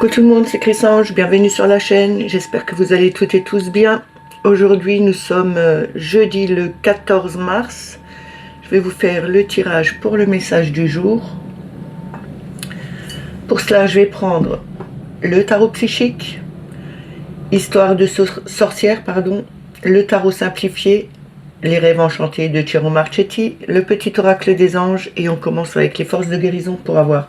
Coucou tout le monde, c'est Chrysange, bienvenue sur la chaîne, j'espère que vous allez toutes et tous bien. Aujourd'hui nous sommes jeudi le 14 mars, je vais vous faire le tirage pour le message du jour. Pour cela je vais prendre le tarot psychique, histoire de sorcière, le tarot simplifié, les rêves enchantés de Ciro Marchetti, le petit oracle des anges et on commence avec les forces de guérison pour avoir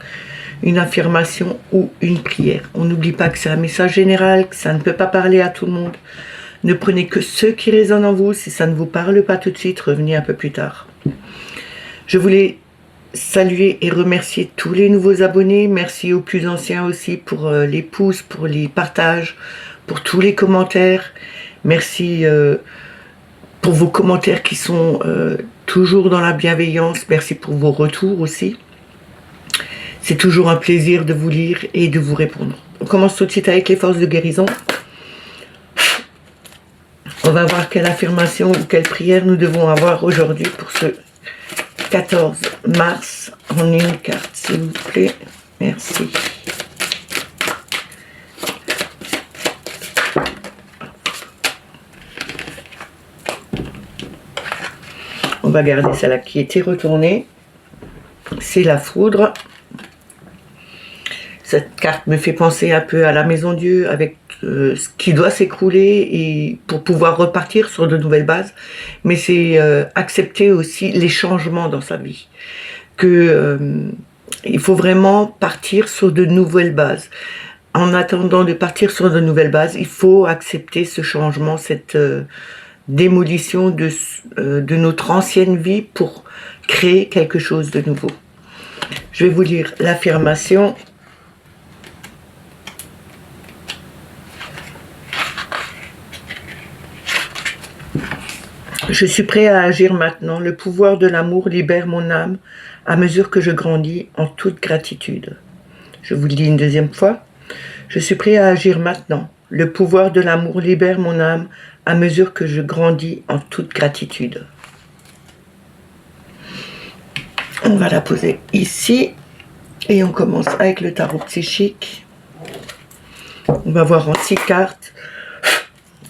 une affirmation ou une prière. On n'oublie pas que c'est un message général, que ça ne peut pas parler à tout le monde. Ne prenez que ceux qui résonnent en vous. Si ça ne vous parle pas tout de suite, revenez un peu plus tard. Je voulais saluer et remercier tous les nouveaux abonnés. Merci aux plus anciens aussi pour les pouces, pour les partages, pour tous les commentaires. Merci pour vos commentaires qui sont toujours dans la bienveillance. Merci pour vos retours aussi. C'est toujours un plaisir de vous lire et de vous répondre. On commence tout de suite avec les forces de guérison. On va voir quelle affirmation ou quelle prière nous devons avoir aujourd'hui pour ce 14 mars. En une carte, s'il vous plaît. Merci. On va garder celle-là qui était retournée. C'est la foudre. Cette carte me fait penser un peu à la Maison Dieu, avec ce qui doit s'écrouler et pour pouvoir repartir sur de nouvelles bases. Mais c'est accepter aussi les changements dans sa vie. Il faut vraiment partir sur de nouvelles bases. En attendant de partir sur de nouvelles bases, il faut accepter ce changement, cette démolition de notre ancienne vie pour créer quelque chose de nouveau. Je vais vous lire l'affirmation. Je suis prêt à agir maintenant. Le pouvoir de l'amour libère mon âme à mesure que je grandis en toute gratitude. Je vous le dis une deuxième fois. Je suis prêt à agir maintenant. Le pouvoir de l'amour libère mon âme à mesure que je grandis en toute gratitude. On va la poser ici. Et on commence avec le tarot psychique. On va voir en 6 cartes.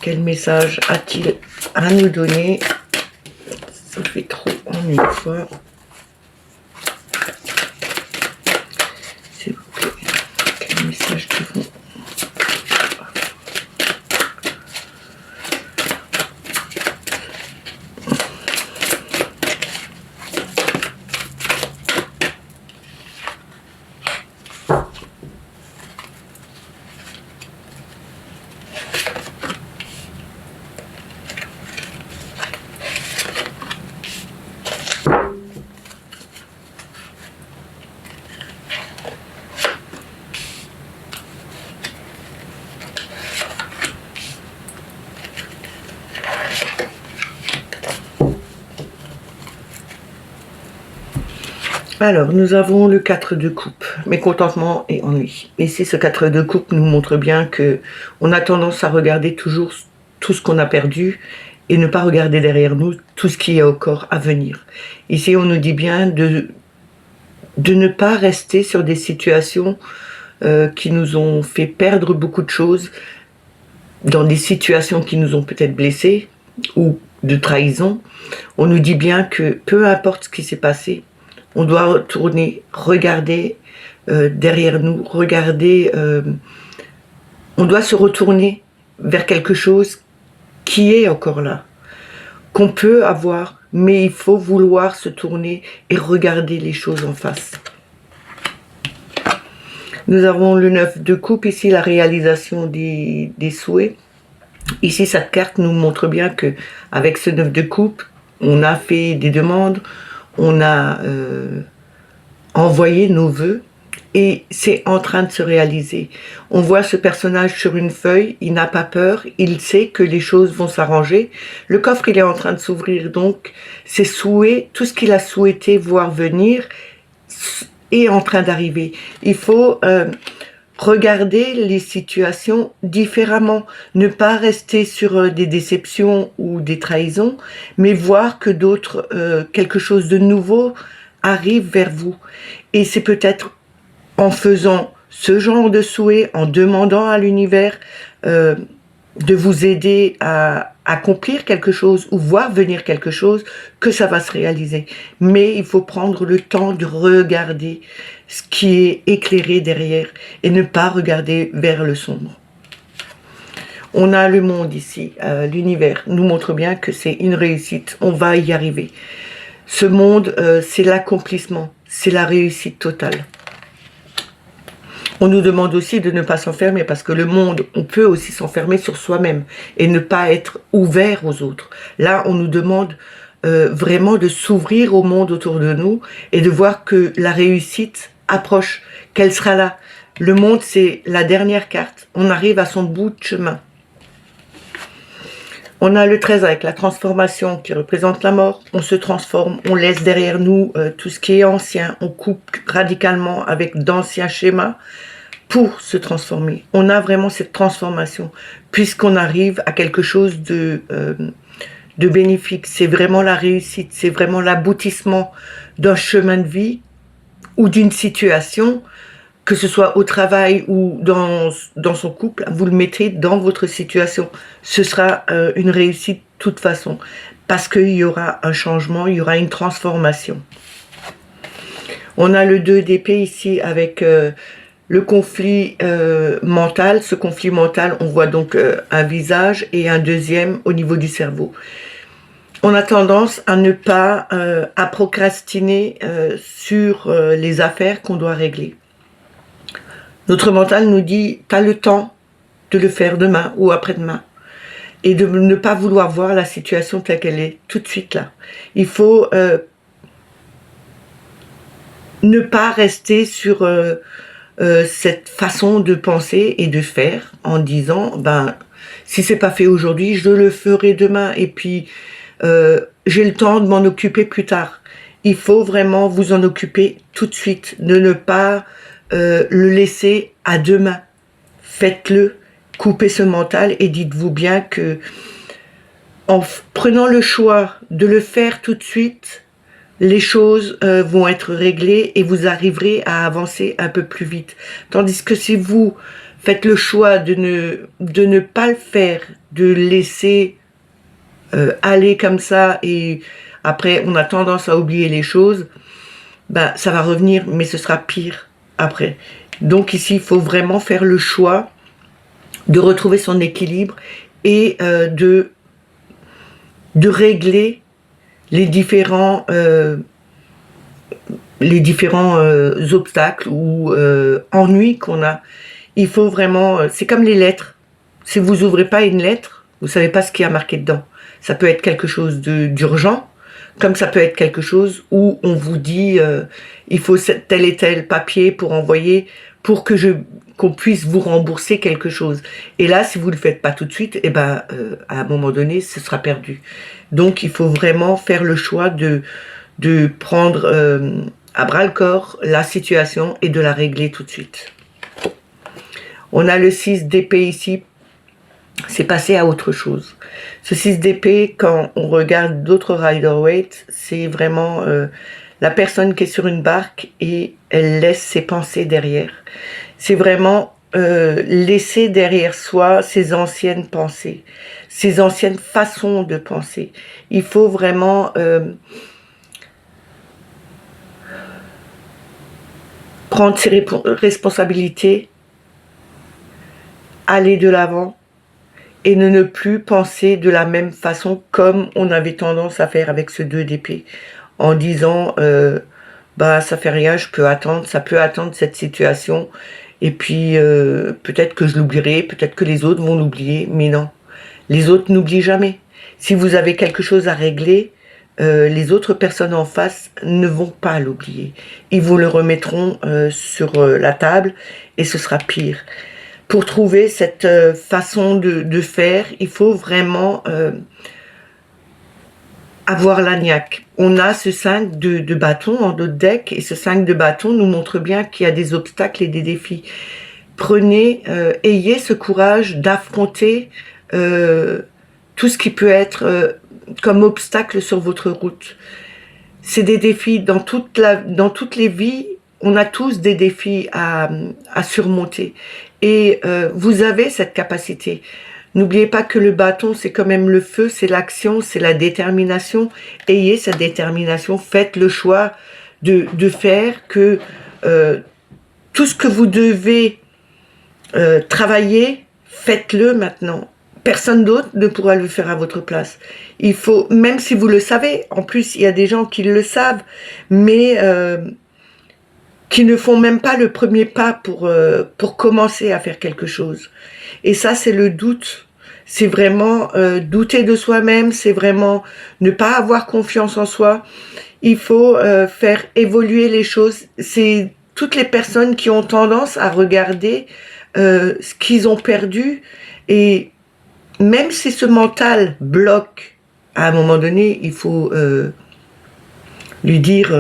Quel message a-t-il à nous donner? Ça fait trop en une fois. S'il vous plaît, quel message qu'ils vont. Alors, nous avons le 4 de coupe, mécontentement et ennui. Ici, ce 4 de coupe nous montre bien que on a tendance à regarder toujours tout ce qu'on a perdu et ne pas regarder derrière nous tout ce qui est encore à venir. Ici, on nous dit bien de ne pas rester sur des situations qui nous ont fait perdre beaucoup de choses, dans des situations qui nous ont peut-être blessés ou de trahison. On nous dit bien que peu importe ce qui s'est passé, on doit retourner, regarder derrière nous, on doit se retourner vers quelque chose qui est encore là, qu'on peut avoir, mais il faut vouloir se tourner et regarder les choses en face. Nous avons le 9 de coupe, ici la réalisation des souhaits. Ici, cette carte nous montre bien que avec ce 9 de coupe, on a fait des demandes, on a envoyé nos vœux et c'est en train de se réaliser. On voit ce personnage sur une feuille, il n'a pas peur, il sait que les choses vont s'arranger. Le coffre, il est en train de s'ouvrir, donc ses souhaits, tout ce qu'il a souhaité voir venir est en train d'arriver. Il faut regarder les situations différemment, ne pas rester sur des déceptions ou des trahisons, mais voir que d'autres, quelque chose de nouveau arrive vers vous. Et c'est peut-être en faisant ce genre de souhait en demandant à l'univers de vous aider à accomplir quelque chose ou voir venir quelque chose, que ça va se réaliser. Mais il faut prendre le temps de regarder ce qui est éclairé derrière et ne pas regarder vers le sombre. On a le monde ici, l'univers nous montre bien que c'est une réussite, on va y arriver. Ce monde, c'est l'accomplissement, c'est la réussite totale. On nous demande aussi de ne pas s'enfermer parce que le monde, on peut aussi s'enfermer sur soi-même et ne pas être ouvert aux autres. Là, on nous demande vraiment de s'ouvrir au monde autour de nous et de voir que la réussite approche, qu'elle sera là. Le monde, c'est la dernière carte. On arrive à son bout de chemin. On a le 13 avec la transformation qui représente la mort. On se transforme, on laisse derrière nous tout ce qui est ancien. On coupe radicalement avec d'anciens schémas pour se transformer. On a vraiment cette transformation puisqu'on arrive à quelque chose de bénéfique. C'est vraiment la réussite, c'est vraiment l'aboutissement d'un chemin de vie ou d'une situation, que ce soit au travail ou dans son couple, vous le mettez dans votre situation. Ce sera une réussite de toute façon, parce qu'il y aura un changement, il y aura une transformation. On a le 2 d'épée ici avec le conflit mental. Ce conflit mental, on voit donc un visage et un deuxième au niveau du cerveau. On a tendance à ne pas à procrastiner sur les affaires qu'on doit régler. Notre mental nous dit, tu as le temps de le faire demain ou après-demain. Et de ne pas vouloir voir la situation telle qu'elle est tout de suite là. Il faut ne pas rester sur cette façon de penser et de faire en disant, ben, si c'est pas fait aujourd'hui, je le ferai demain et puis j'ai le temps de m'en occuper plus tard. Il faut vraiment vous en occuper tout de suite, de ne pas le laisser à demain. Faites-le, coupez ce mental et dites-vous bien que en prenant le choix de le faire tout de suite, les choses vont être réglées et vous arriverez à avancer un peu plus vite. Tandis que si vous faites le choix de ne pas le faire, de laisser aller comme ça et après on a tendance à oublier les choses, ben, ça va revenir mais ce sera pire après. Donc ici il faut vraiment faire le choix de retrouver son équilibre et de régler les différents obstacles ou ennuis qu'on a. Il faut vraiment, c'est comme les lettres. Si vous ouvrez pas une lettre, vous savez pas ce qu'il y a marqué dedans. Ça peut être quelque chose d'urgent, comme ça peut être quelque chose où on vous dit il faut tel et tel papier pour envoyer pour que qu'on puisse vous rembourser quelque chose. Et là, si vous le faites pas tout de suite, eh ben, à un moment donné, ce sera perdu. Donc, il faut vraiment faire le choix de prendre à bras-le-corps la situation et de la régler tout de suite. On a le 6 d'épée ici. C'est passé à autre chose. Ce 6 d'épée, quand on regarde d'autres Rider-Waite, c'est vraiment la personne qui est sur une barque et elle laisse ses pensées derrière. C'est vraiment laisser derrière soi ses anciennes pensées, ses anciennes façons de penser. Il faut vraiment prendre ses responsabilités, aller de l'avant et ne plus penser de la même façon comme on avait tendance à faire avec ce 2 d'épée, en disant bah ça fait rien, je peux attendre, ça peut attendre cette situation, et puis peut-être que je l'oublierai, peut-être que les autres vont l'oublier, mais non, les autres n'oublient jamais. Si vous avez quelque chose à régler, les autres personnes en face ne vont pas l'oublier. Ils vous le remettront sur la table et ce sera pire. Pour trouver cette façon de faire, il faut vraiment avoir la niaque. On a ce 5 de bâton en notre deck et ce 5 de bâton nous montre bien qu'il y a des obstacles et des défis. Prenez, ayez ce courage d'affronter tout ce qui peut être comme obstacle sur votre route. C'est des défis dans toutes les vies. on a tous des défis à surmonter. Et vous avez cette capacité. N'oubliez pas que le bâton, c'est quand même le feu, c'est l'action, c'est la détermination. Ayez cette détermination, faites le choix de faire que tout ce que vous devez travailler, faites-le maintenant. Personne d'autre ne pourra le faire à votre place. Il faut, même si vous le savez, en plus il y a des gens qui le savent, mais qui ne font même pas le premier pas pour commencer à faire quelque chose. Et ça, c'est le doute. C'est vraiment douter de soi-même, c'est vraiment ne pas avoir confiance en soi. Il faut faire évoluer les choses. C'est toutes les personnes qui ont tendance à regarder ce qu'ils ont perdu, et même si ce mental bloque, à un moment donné, il faut lui dire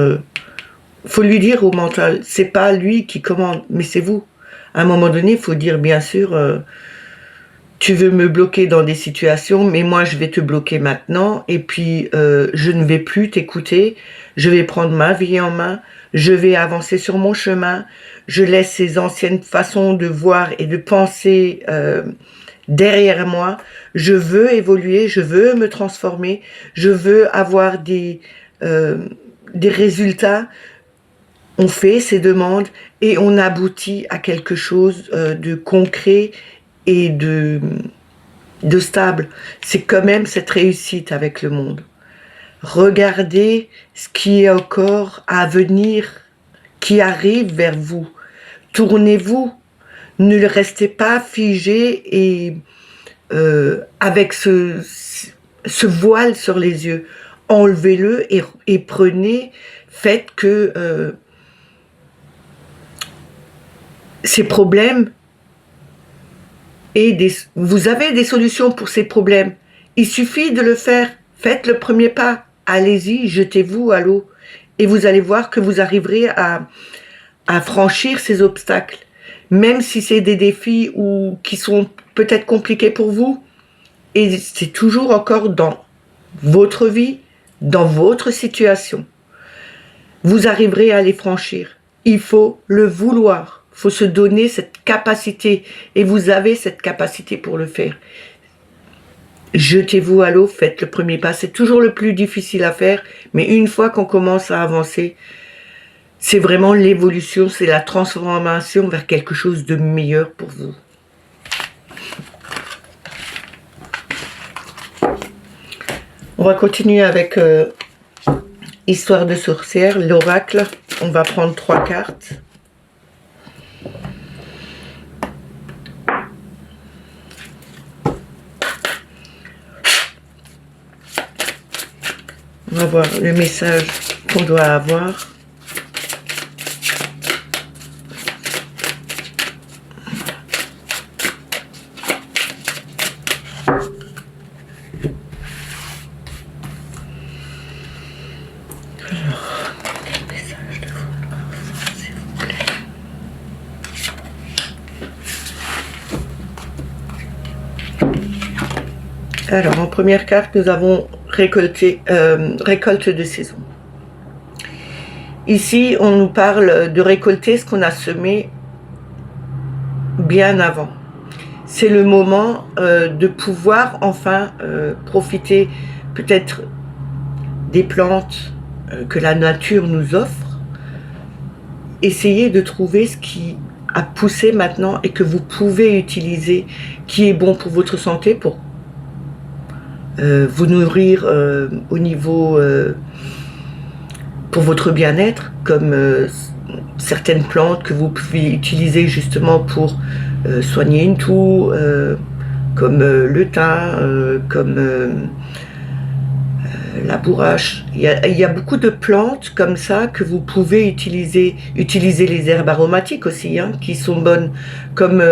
au mental, c'est pas lui qui commande, mais c'est vous. À un moment donné, il faut dire, bien sûr, tu veux me bloquer dans des situations, mais moi je vais te bloquer maintenant, et puis je ne vais plus t'écouter, je vais prendre ma vie en main, je vais avancer sur mon chemin, je laisse ces anciennes façons de voir et de penser derrière moi, je veux évoluer, je veux me transformer, je veux avoir des résultats. On fait ces demandes et on aboutit à quelque chose de concret et de stable. C'est quand même cette réussite avec le monde. Regardez ce qui est encore à venir, qui arrive vers vous. Tournez-vous, ne restez pas figé et avec ce voile sur les yeux. Enlevez-le et prenez, faites que ces problèmes, vous avez des solutions pour ces problèmes. Il suffit de le faire. Faites le premier pas. Allez-y, jetez-vous à l'eau. Et vous allez voir que vous arriverez à franchir ces obstacles. Même si c'est des défis qui sont peut-être compliqués pour vous. Et c'est toujours encore dans votre vie, dans votre situation. Vous arriverez à les franchir. Il faut le vouloir. Il faut se donner cette capacité. Et vous avez cette capacité pour le faire. Jetez-vous à l'eau, faites le premier pas. C'est toujours le plus difficile à faire. Mais une fois qu'on commence à avancer, c'est vraiment l'évolution, c'est la transformation vers quelque chose de meilleur pour vous. On va continuer avec Histoire de sorcière, l'oracle. On va prendre 3 cartes. On va voir le message qu'on doit avoir. Alors, en première carte, nous avons récolte de saison. Ici, on nous parle de récolter ce qu'on a semé bien avant. C'est le moment de pouvoir enfin profiter peut-être des plantes que la nature nous offre. Essayez de trouver ce qui a poussé maintenant et que vous pouvez utiliser, qui est bon pour votre santé, pour vous nourrir au niveau pour votre bien-être, comme certaines plantes que vous pouvez utiliser justement pour soigner une toux, comme le thym, comme la bourrache. Il y a beaucoup de plantes comme ça que vous pouvez utiliser. Utiliser les herbes aromatiques aussi, hein, qui sont bonnes, comme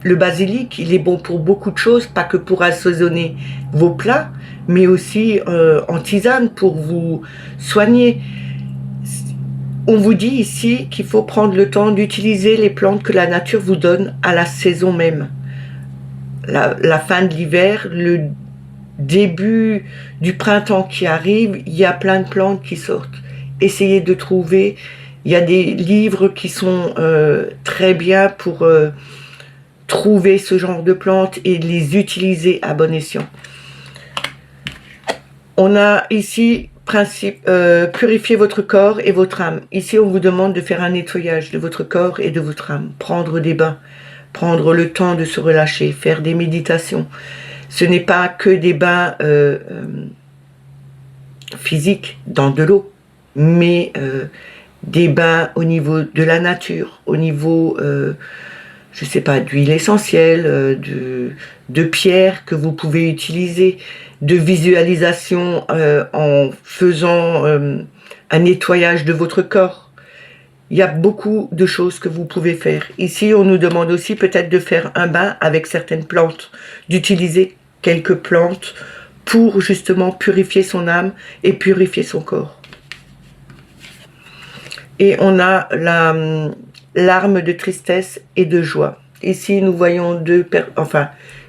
le basilic. Il est bon pour beaucoup de choses, pas que pour assaisonner vos plats, mais aussi en tisane pour vous soigner. On vous dit ici qu'il faut prendre le temps d'utiliser les plantes que la nature vous donne à la saison même. La fin de l'hiver, le début du printemps qui arrive, il y a plein de plantes qui sortent. Essayez de trouver Il y a des livres qui sont très bien pour trouver ce genre de plantes et les utiliser à bon escient. On a ici purifier votre corps et votre âme. Ici, on vous demande de faire un nettoyage de votre corps et de votre âme. Prendre des bains, prendre le temps de se relâcher, faire des méditations. Ce n'est pas que des bains physiques dans de l'eau, mais des bains au niveau de la nature, au niveau, je sais pas, d'huile essentielle, de pierres que vous pouvez utiliser, de visualisation en faisant un nettoyage de votre corps. Il y a beaucoup de choses que vous pouvez faire. Ici, on nous demande aussi peut-être de faire un bain avec certaines plantes, d'utiliser quelques plantes pour justement purifier son âme et purifier son corps. Et on a l'arme de tristesse et de joie. Ici, nous voyons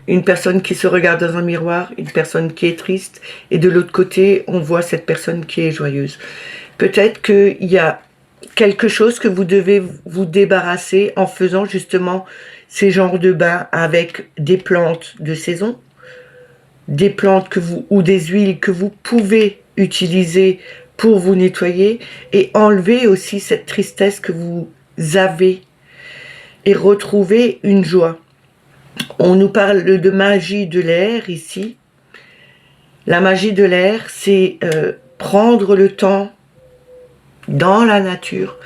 une personne qui se regarde dans un miroir, une personne qui est triste, et de l'autre côté, on voit cette personne qui est joyeuse. Peut-être qu'il y a quelque chose que vous devez vous débarrasser en faisant justement ces genres de bains avec des plantes de saison, des plantes ou des huiles que vous pouvez utiliser pour vous nettoyer et enlever aussi cette tristesse que vous avez et retrouver une joie. On nous parle de magie de l'air ici. La magie de l'air, c'est prendre le temps dans la nature,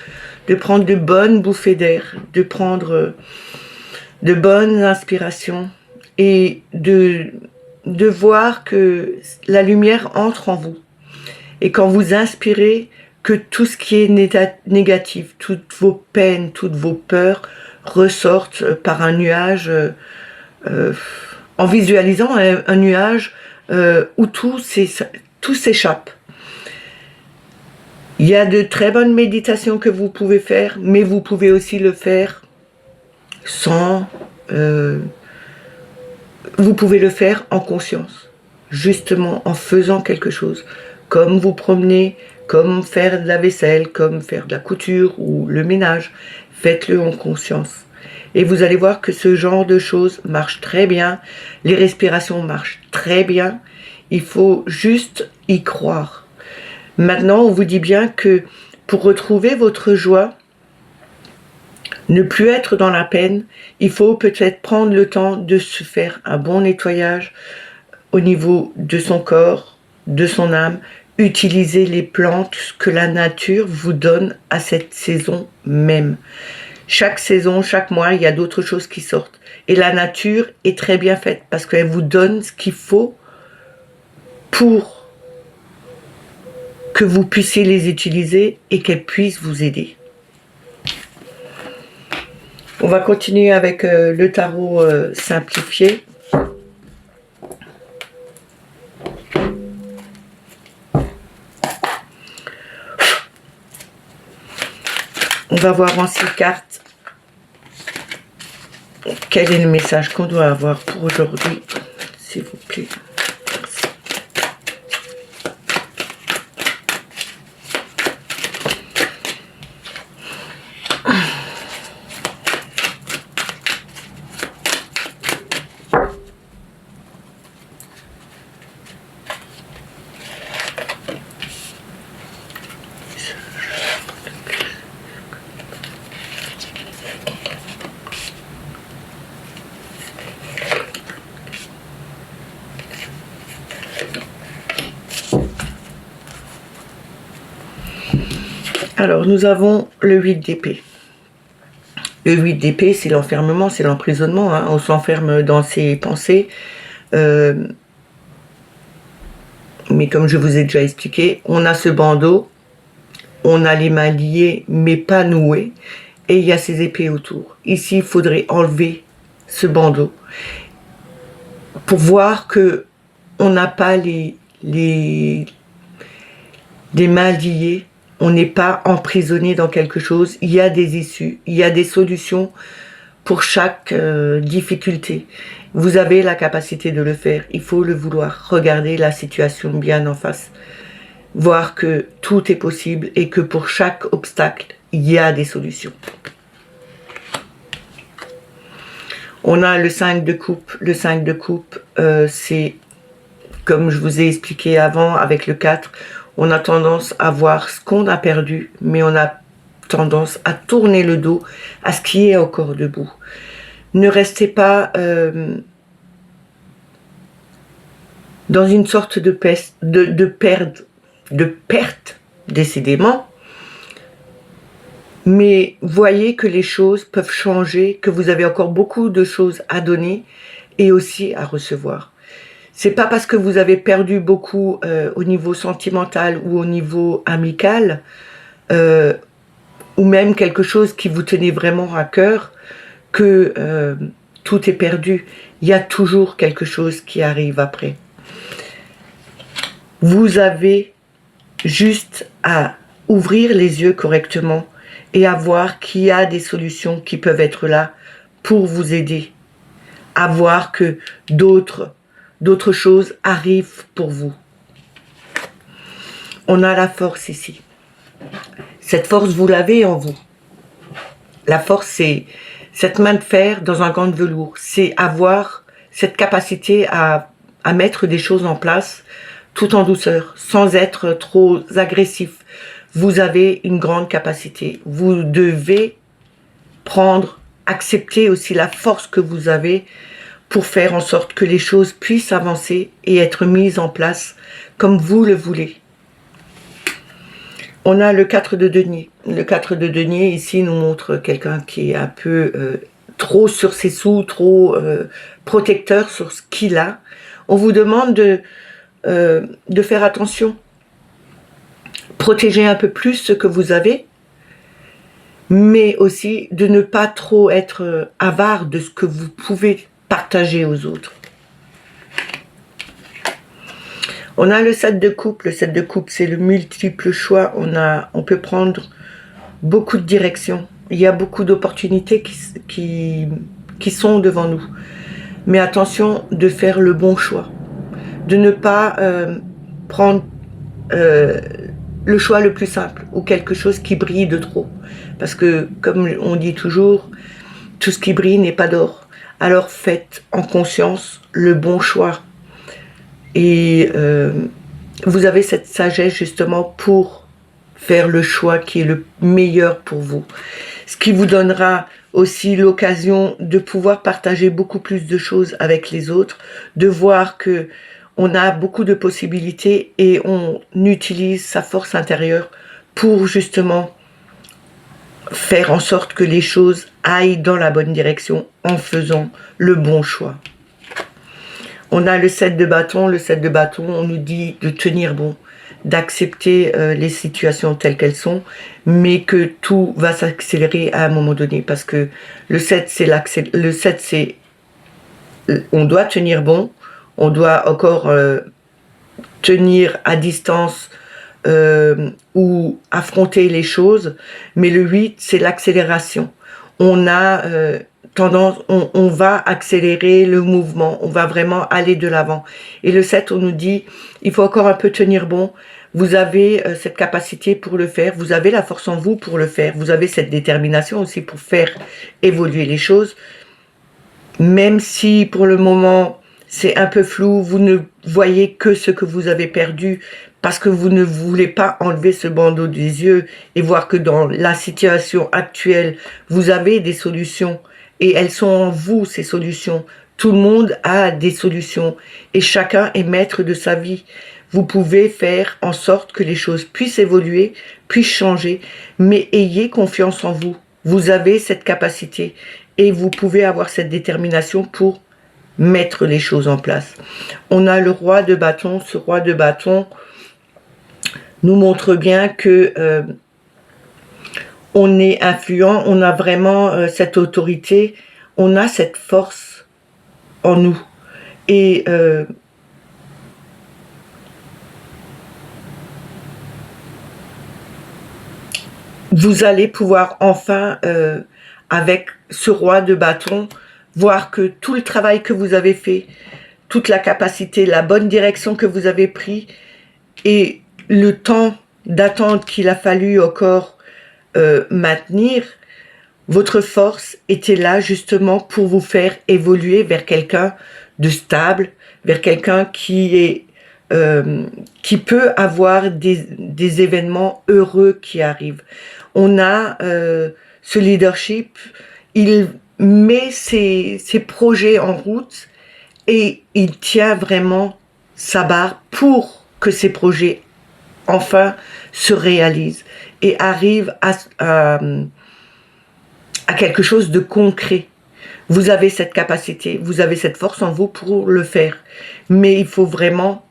de prendre de bonnes bouffées d'air, de prendre de bonnes inspirations et de voir que la lumière entre en vous. Et quand vous inspirez, que tout ce qui est négatif, toutes vos peines, toutes vos peurs ressortent par un nuage, en visualisant un nuage où tout s'échappe. Il y a de très bonnes méditations que vous pouvez faire, mais vous pouvez aussi le faire sans... vous pouvez le faire en conscience, justement en faisant quelque chose, comme vous promener, comme faire de la vaisselle, comme faire de la couture ou le ménage. Faites-le en conscience. Et vous allez voir que ce genre de choses marche très bien. Les respirations marchent très bien. Il faut juste y croire. Maintenant, on vous dit bien que pour retrouver votre joie, ne plus être dans la peine, il faut peut-être prendre le temps de se faire un bon nettoyage au niveau de son corps, de son âme, utiliser les plantes que la nature vous donne à cette saison même. Chaque saison, chaque mois, il y a d'autres choses qui sortent. Et la nature est très bien faite parce qu'elle vous donne ce qu'il faut pour que vous puissiez les utiliser et qu'elles puissent vous aider. On va continuer avec le tarot simplifié. On va voir en 6 cartes quel est le message qu'on doit avoir pour aujourd'hui, s'il vous plaît. Merci. Alors, nous avons le 8 d'épée. Le 8 d'épée, c'est l'enfermement, c'est l'emprisonnement. Hein. On s'enferme dans ses pensées. Mais comme je vous ai déjà expliqué, on a ce bandeau, on a les mains liées, mais pas nouées. Et il y a ces épées autour. Ici, il faudrait enlever ce bandeau pour voir que on n'a pas les mains liées. On n'est pas emprisonné dans quelque chose. Il y a des issues, il y a des solutions pour chaque difficulté. Vous avez la capacité de le faire. Il faut le vouloir. Regardez la situation bien en face. voir que tout est possible et que pour chaque obstacle, il y a des solutions. On a le 5 de coupe. Le 5 de coupe, c'est, comme je vous ai expliqué avant avec le 4, on a tendance à voir ce qu'on a perdu, mais on a tendance à tourner le dos à ce qui est encore debout. Ne restez pas dans une sorte de perte, décidément, mais voyez que les choses peuvent changer, que vous avez encore beaucoup de choses à donner et aussi à recevoir. C'est pas parce que vous avez perdu beaucoup au niveau sentimental ou au niveau amical, ou même quelque chose qui vous tenait vraiment à cœur, que tout est perdu. Il y a toujours quelque chose qui arrive après. Vous avez juste à ouvrir les yeux correctement et à voir qu'il y a des solutions qui peuvent être là pour vous aider. À voir que d'autres choses arrivent pour vous. On a la force ici. Cette force, vous l'avez en vous. La force, c'est cette main de fer dans un gant de velours. C'est avoir cette capacité à mettre des choses en place tout en douceur, sans être trop agressif. Vous avez une grande capacité. Vous devez accepter aussi la force que vous avez pour faire en sorte que les choses puissent avancer et être mises en place comme vous le voulez. On a le 4 de denier. Le 4 de denier, ici, nous montre quelqu'un qui est un peu trop sur ses sous, trop protecteur sur ce qu'il a. On vous demande de faire attention. Protéger un peu plus ce que vous avez, mais aussi de ne pas trop être avare de ce que vous pouvez partager aux autres. On a le 7 de coupe. Le 7 de coupe, c'est le multiple choix. On peut prendre beaucoup de directions. Il y a beaucoup d'opportunités qui sont devant nous. Mais attention de faire le bon choix. De ne pas prendre le choix le plus simple ou quelque chose qui brille de trop. Parce que, comme on dit toujours, tout ce qui brille n'est pas d'or. Alors faites en conscience le bon choix. Et vous avez cette sagesse justement pour faire le choix qui est le meilleur pour vous. Ce qui vous donnera aussi l'occasion de pouvoir partager beaucoup plus de choses avec les autres, de voir que on a beaucoup de possibilités et on utilise sa force intérieure pour justement faire en sorte que les choses aillent dans la bonne direction en faisant le bon choix. On a le 7 de bâton. Le 7 de bâton, on nous dit de tenir bon, d'accepter les situations telles qu'elles sont, mais que tout va s'accélérer à un moment donné. Parce que le 7, c'est on doit tenir bon, on doit encore tenir à distance ou affronter les choses, mais le 8, c'est l'accélération. On a tendance, on va accélérer le mouvement, on va vraiment aller de l'avant. Et le 7, on nous dit, il faut encore un peu tenir bon, vous avez cette capacité pour le faire, vous avez la force en vous pour le faire, vous avez cette détermination aussi pour faire évoluer les choses, même si pour le moment c'est un peu flou, vous ne voyez que ce que vous avez perdu parce que vous ne voulez pas enlever ce bandeau des yeux et voir que dans la situation actuelle, vous avez des solutions et elles sont en vous, ces solutions. Tout le monde a des solutions et chacun est maître de sa vie. Vous pouvez faire en sorte que les choses puissent évoluer, puissent changer, mais ayez confiance en vous. Vous avez cette capacité et vous pouvez avoir cette détermination pour mettre les choses en place. On a le roi de bâton. Ce roi de bâton nous montre bien que on est influent, on a vraiment cette autorité, on a cette force en nous. Et vous allez pouvoir enfin, avec ce roi de bâton, voir que tout le travail que vous avez fait, toute la capacité, la bonne direction que vous avez pris, et le temps d'attente qu'il a fallu encore maintenir, votre force était là justement pour vous faire évoluer vers quelqu'un de stable, vers quelqu'un qui peut avoir des événements heureux qui arrivent. On a ce leadership, il met ses projets en route et il tient vraiment sa barre pour que ces projets enfin se réalisent et arrivent à quelque chose de concret. Vous avez cette capacité, vous avez cette force en vous pour le faire. Mais il faut vraiment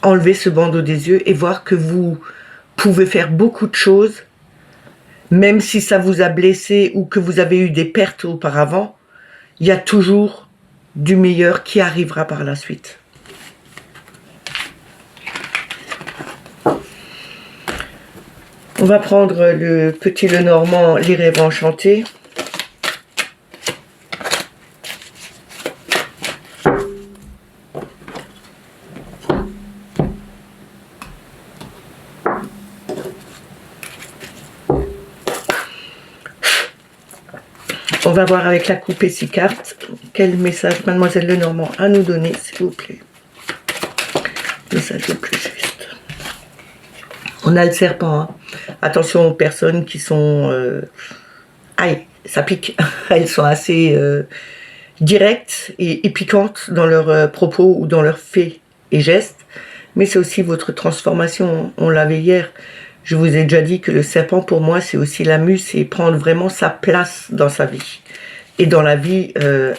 enlever ce bandeau des yeux et voir que vous pouvez faire beaucoup de choses, même si ça vous a blessé ou que vous avez eu des pertes auparavant, il y a toujours du meilleur qui arrivera par la suite. On va prendre le petit Lenormand, les rêves enchantés. On va voir avec la coupe et 6 cartes quel message Mademoiselle Lenormand a à nous donner, s'il vous plaît. Message le plus juste. On a le serpent. Hein. Attention aux personnes qui sont... aïe, ça pique. Elles sont assez directes et piquantes dans leurs propos ou dans leurs faits et gestes. Mais c'est aussi votre transformation. On l'avait hier. Je vous ai déjà dit que le serpent, pour moi, c'est aussi la muse, c'est prendre vraiment sa place dans sa vie. Et dans la vie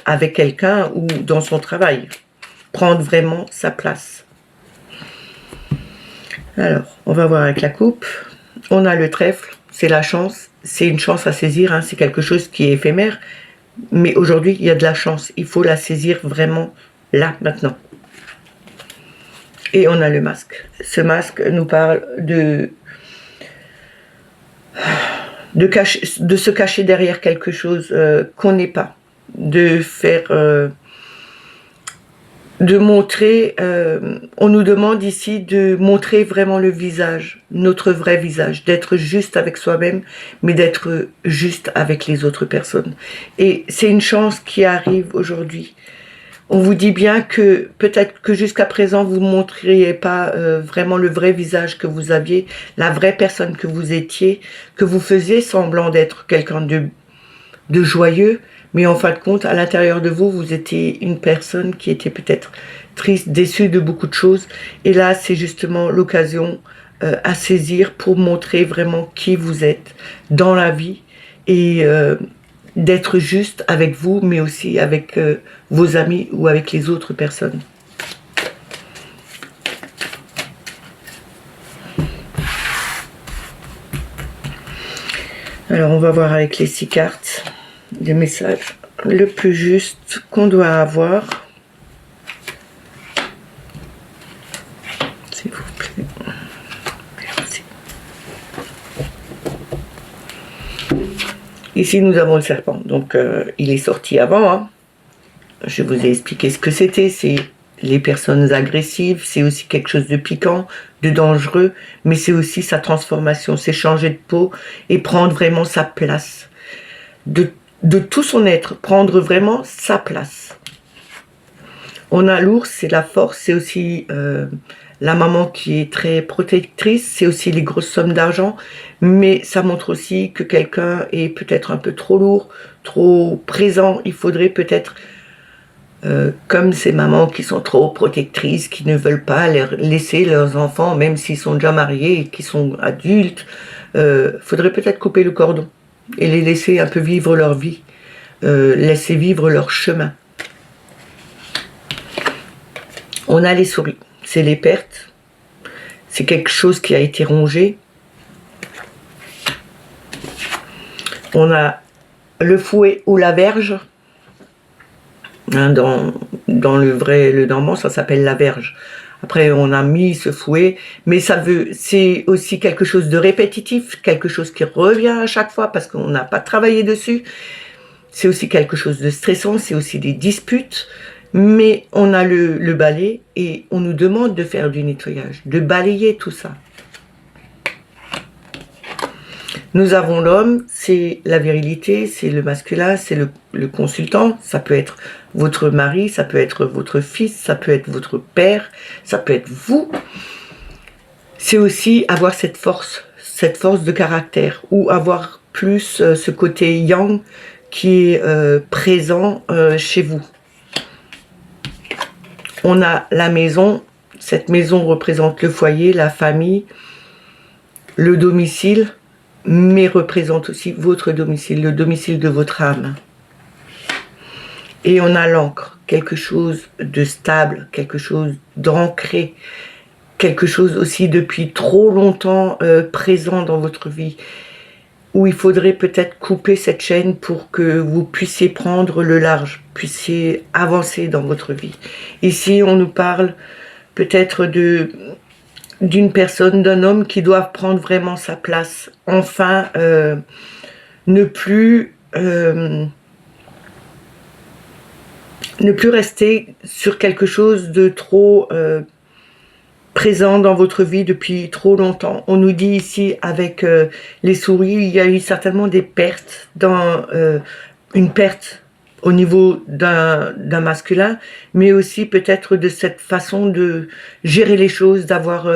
avec quelqu'un ou dans son travail. Prendre vraiment sa place. Alors, on va voir avec la coupe. On a le trèfle, c'est la chance. C'est une chance à saisir, hein, c'est quelque chose qui est éphémère. Mais aujourd'hui, il y a de la chance. Il faut la saisir vraiment là, maintenant. Et on a le masque. Ce masque nous parle de se cacher derrière quelque chose qu'on n'est pas, de faire, de montrer, on nous demande ici de montrer vraiment le visage, notre vrai visage, d'être juste avec soi-même, mais d'être juste avec les autres personnes. Et c'est une chance qui arrive aujourd'hui. On vous dit bien que peut-être que jusqu'à présent, vous ne montriez pas vraiment le vrai visage que vous aviez, la vraie personne que vous étiez, que vous faisiez semblant d'être quelqu'un de joyeux, mais en fin de compte, à l'intérieur de vous, vous étiez une personne qui était peut-être triste, déçue de beaucoup de choses. Et là, c'est justement l'occasion à saisir pour montrer vraiment qui vous êtes dans la vie et d'être juste avec vous, mais aussi avec vos amis ou avec les autres personnes. Alors, on va voir avec les 6 cartes des messages le plus juste qu'on doit avoir. S'il vous plaît. Merci. Ici, nous avons le serpent. Donc, il est sorti avant. Hein. Je vous ai expliqué ce que c'était. C'est les personnes agressives. C'est aussi quelque chose de piquant, de dangereux. Mais c'est aussi sa transformation. C'est changer de peau et prendre vraiment sa place. De tout son être. Prendre vraiment sa place. On a l'ours, c'est la force. C'est aussi... la maman qui est très protectrice, c'est aussi les grosses sommes d'argent, mais ça montre aussi que quelqu'un est peut-être un peu trop lourd, trop présent. Il faudrait peut-être, comme ces mamans qui sont trop protectrices, qui ne veulent pas laisser leurs enfants, même s'ils sont déjà mariés et qui sont adultes, faudrait peut-être couper le cordon et les laisser un peu vivre leur vie, laisser vivre leur chemin. On a les souris. C'est les pertes, c'est quelque chose qui a été rongé. On a le fouet ou la verge. Hein, dans le normand, ça s'appelle la verge. Après, on a mis ce fouet, mais c'est aussi quelque chose de répétitif, quelque chose qui revient à chaque fois parce qu'on n'a pas travaillé dessus. C'est aussi quelque chose de stressant, c'est aussi des disputes. Mais on a le balai et on nous demande de faire du nettoyage, de balayer tout ça. Nous avons l'homme, c'est la virilité, c'est le masculin, c'est le consultant. Ça peut être votre mari, ça peut être votre fils, ça peut être votre père, ça peut être vous. C'est aussi avoir cette force de caractère, ou avoir plus ce côté yang qui est présent chez vous. On a la maison, cette maison représente le foyer, la famille, le domicile, mais représente aussi votre domicile, le domicile de votre âme. Et on a l'encre, quelque chose de stable, quelque chose d'ancré, quelque chose aussi depuis trop longtemps présent dans votre vie, où il faudrait peut-être couper cette chaîne pour que vous puissiez prendre le large, puissiez avancer dans votre vie. Ici, on nous parle peut-être d'une personne, d'un homme qui doit prendre vraiment sa place. Enfin, ne plus rester sur quelque chose de trop présent dans votre vie depuis trop longtemps. On nous dit ici, avec les souris, il y a eu certainement des pertes, une perte au niveau d'un masculin, mais aussi peut-être de cette façon de gérer les choses, d'avoir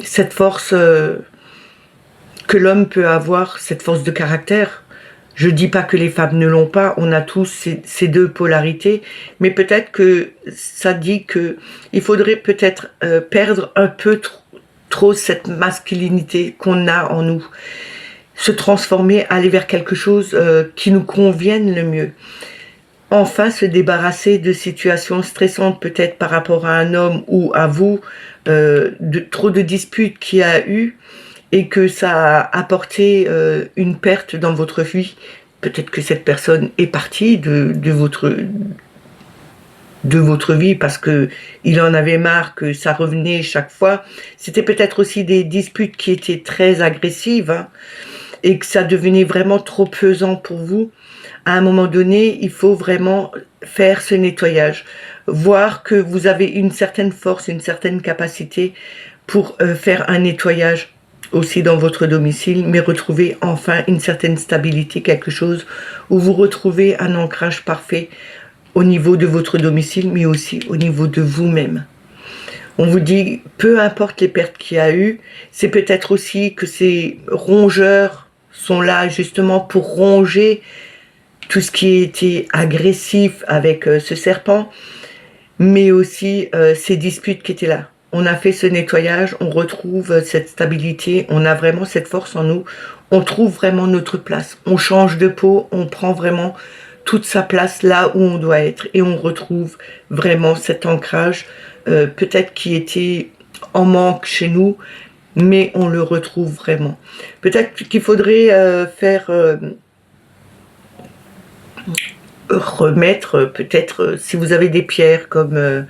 cette force que l'homme peut avoir, cette force de caractère. Je dis pas que les femmes ne l'ont pas, on a tous ces deux polarités, mais peut-être que ça dit que il faudrait peut-être perdre un peu trop cette masculinité qu'on a en nous, se transformer, aller vers quelque chose qui nous convienne le mieux. Enfin, se débarrasser de situations stressantes, peut-être par rapport à un homme ou à vous, trop de disputes qu'il y a eu, et que ça a apporté une perte dans votre vie. Peut-être que cette personne est partie de votre vie parce que il en avait marre que ça revenait chaque fois. C'était peut-être aussi des disputes qui étaient très agressives, hein, et que ça devenait vraiment trop pesant pour vous. À un moment donné, il faut vraiment faire ce nettoyage, voir que vous avez une certaine force, une certaine capacité pour faire un nettoyage aussi dans votre domicile, mais retrouver enfin une certaine stabilité, quelque chose où vous retrouvez un ancrage parfait au niveau de votre domicile, mais aussi au niveau de vous-même. On vous dit, peu importe les pertes qu'il y a eu, c'est peut-être aussi que ces rongeurs sont là justement pour ronger tout ce qui était agressif avec ce serpent, mais aussi ces disputes qui étaient là. On a fait ce nettoyage, on retrouve cette stabilité, on a vraiment cette force en nous, on trouve vraiment notre place, on change de peau, on prend vraiment toute sa place là où on doit être, et on retrouve vraiment cet ancrage, peut-être qui était en manque chez nous, mais on le retrouve vraiment. Peut-être qu'il faudrait remettre, peut-être, si vous avez des pierres comme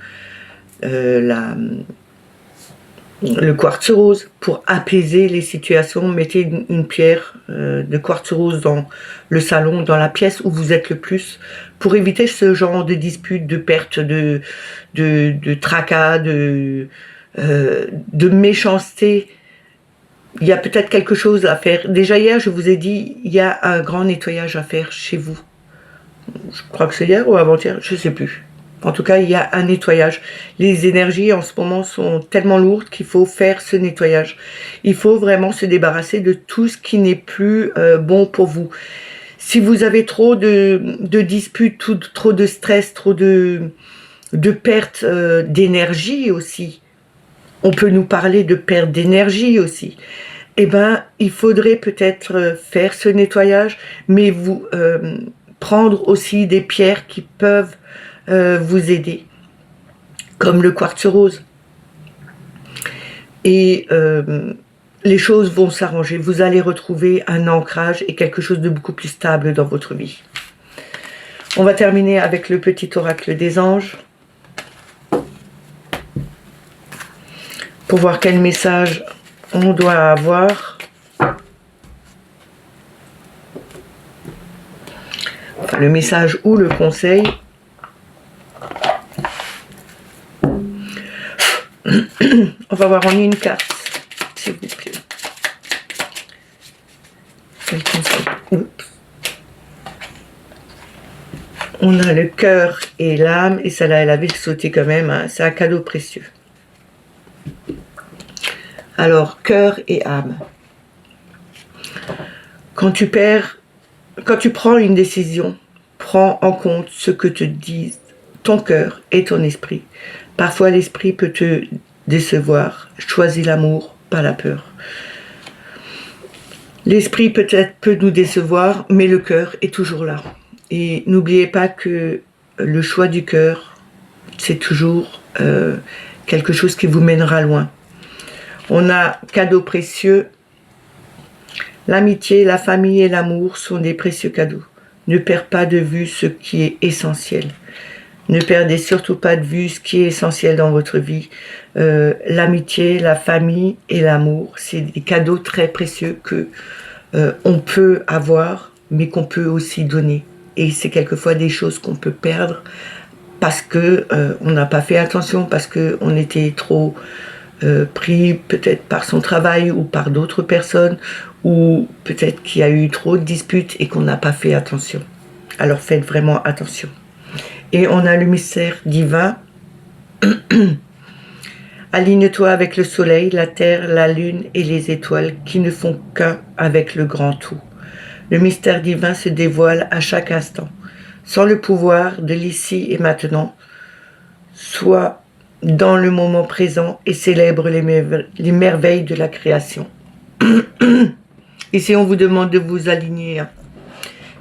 le quartz rose, pour apaiser les situations, mettez une pierre de quartz rose dans le salon, dans la pièce où vous êtes le plus, pour éviter ce genre de disputes, de pertes, de tracas, de méchanceté. Il y a peut-être quelque chose à faire. Déjà hier, je vous ai dit, il y a un grand nettoyage à faire chez vous. Je crois que c'est hier ou avant-hier, je ne sais plus. En tout cas, il y a un nettoyage. Les énergies en ce moment sont tellement lourdes qu'il faut faire ce nettoyage. Il faut vraiment se débarrasser de tout ce qui n'est plus bon pour vous. Si vous avez trop de disputes, trop de stress, trop de perte d'énergie aussi, on peut nous parler de perte d'énergie aussi. Eh bien, il faudrait peut-être faire ce nettoyage, mais vous prendre aussi des pierres qui peuvent vous aider, comme le quartz rose. Et les choses vont s'arranger. Vous allez retrouver un ancrage et quelque chose de beaucoup plus stable dans votre vie. On va terminer avec le petit oracle des anges, pour voir quel message on doit avoir. Enfin, le message ou le conseil. On va voir en une carte, s'il vous plaît. Oups. On a le cœur et l'âme, et celle-là, elle avait sauté quand même, hein. C'est un cadeau précieux. Alors, cœur et âme. Quand tu prends une décision, prends en compte ce que te disent ton cœur et ton esprit. Parfois, l'esprit peut te décevoir. Choisis l'amour, pas la peur. L'esprit peut-être peut nous décevoir, mais le cœur est toujours là. Et n'oubliez pas que le choix du cœur, c'est toujours quelque chose qui vous mènera loin. On a cadeaux précieux. L'amitié, la famille et l'amour sont des précieux cadeaux. Ne perds pas de vue ce qui est essentiel. Ne perdez surtout pas de vue ce qui est essentiel dans votre vie. L'amitié, la famille et l'amour, c'est des cadeaux très précieux que on peut avoir, mais qu'on peut aussi donner. Et c'est quelquefois des choses qu'on peut perdre parce que on n'a pas fait attention, parce qu'on était trop pris peut-être par son travail ou par d'autres personnes, ou peut-être qu'il y a eu trop de disputes et qu'on n'a pas fait attention. Alors faites vraiment attention. Et on a le mystère divin. Aligne-toi avec le soleil, la terre, la lune et les étoiles qui ne font qu'un avec le grand tout. Le mystère divin se dévoile à chaque instant. Sans le pouvoir de l'ici et maintenant, sois dans le moment présent et célèbre les merveilles de la création. Ici, on vous demande de vous aligner, hein,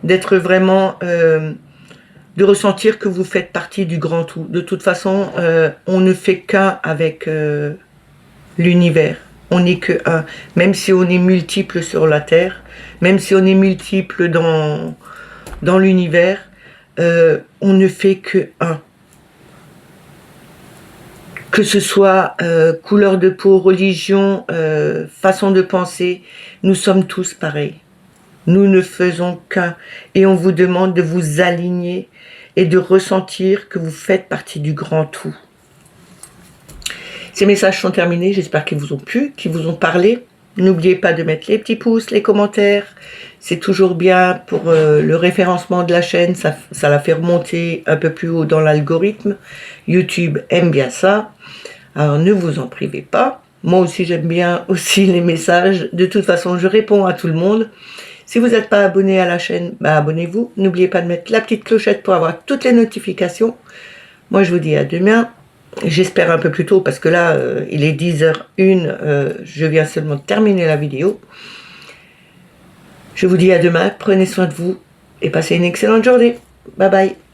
d'être vraiment... de ressentir que vous faites partie du grand tout. De toute façon, on ne fait qu'un avec l'univers. On n'est que un. Même si on est multiple sur la Terre, même si on est multiple dans l'univers, on ne fait que un. Que ce soit couleur de peau, religion, façon de penser, nous sommes tous pareils. Nous ne faisons qu'un. Et on vous demande de vous aligner et de ressentir que vous faites partie du grand tout. Ces messages sont terminés, j'espère qu'ils vous ont plu, qu'ils vous ont parlé. N'oubliez pas de mettre les petits pouces, les commentaires. C'est toujours bien pour le référencement de la chaîne, ça la fait remonter un peu plus haut dans l'algorithme. YouTube aime bien ça. Alors ne vous en privez pas. Moi aussi j'aime bien aussi les messages. De toute façon, je réponds à tout le monde. Si vous n'êtes pas abonné à la chaîne, abonnez-vous. N'oubliez pas de mettre la petite clochette pour avoir toutes les notifications. Moi, je vous dis à demain. J'espère un peu plus tôt parce que là, il est 10h01. Je viens seulement de terminer la vidéo. Je vous dis à demain. Prenez soin de vous et passez une excellente journée. Bye bye.